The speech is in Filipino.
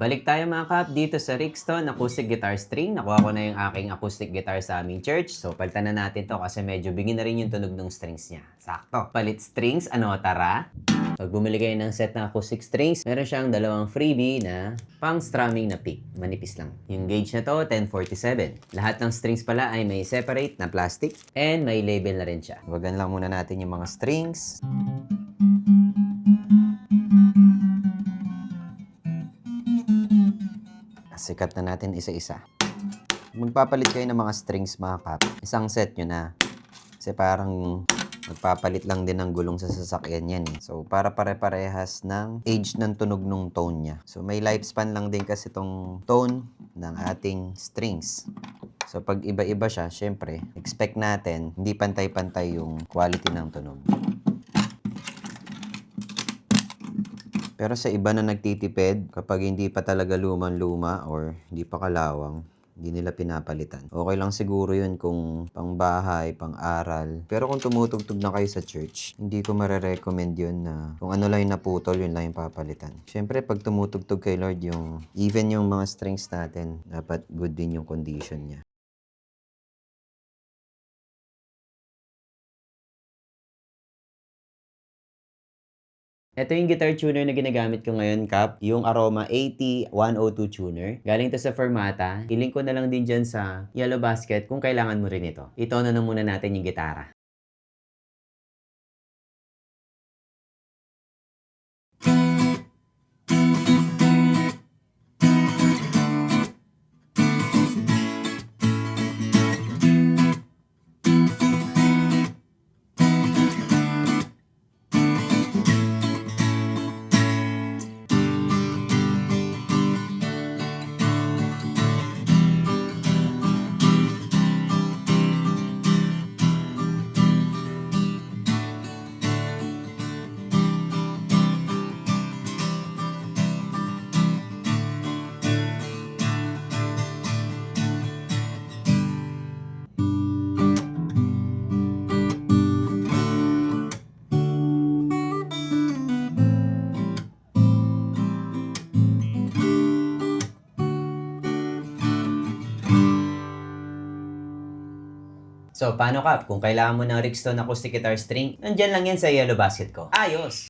balik tayo mga kap dito sa Rixton Acoustic Guitar String. Nakuha ko na yung aking acoustic guitar sa aming church. So, palitan na natin to kasi medyo bigin na rin yung tunog ng strings niya. Sakto. Palit strings, ano, tara? Pag bumili kayo ng set ng acoustic strings, meron siyang dalawang freebie na pang strumming na pick. Manipis lang. Yung gauge na to, 1047. Lahat ng strings pala ay may separate na plastic and may label na rin siya. Wagan lang muna natin yung mga strings. Sikat na natin isa-isa. Magpapalit kayo ng mga strings mga kap. Isang set nyo na. Kasi parang magpapalit lang din ng gulong sa sasakyan yan eh. So para pare-parehas ng age ng tunog ng tone niya. So may lifespan lang din kasi itong tone ng ating strings. So pag iba-iba siya, syempre, expect natin hindi pantay-pantay yung quality ng tunog. Pero sa iba na nagtitipid, kapag hindi pa talaga lumang-luma or hindi pa kalawang, hindi nila pinapalitan. Okay lang siguro yun kung pang-bahay, pang-aral. Pero kung tumutugtog na kayo sa church, hindi ko marirecommend yun na kung ano lang yung naputol, yun lang yung papalitan. Siyempre, pag tumutugtog kay Lord, even yung mga strings natin, dapat good din yung condition niya. Ito yung guitar tuner na ginagamit ko ngayon, Kap. Yung Aroma AT102 tuner. Galing to sa Fermata. I-link ko na lang din dyan sa Yellow Basket kung kailangan mo rin ito. Itono na muna natin yung gitara. So, paano Kap? Kung kailangan mo ng Rixton Acoustic Guitar String, nandyan lang yan sa Yellow Basket ko. Ayos!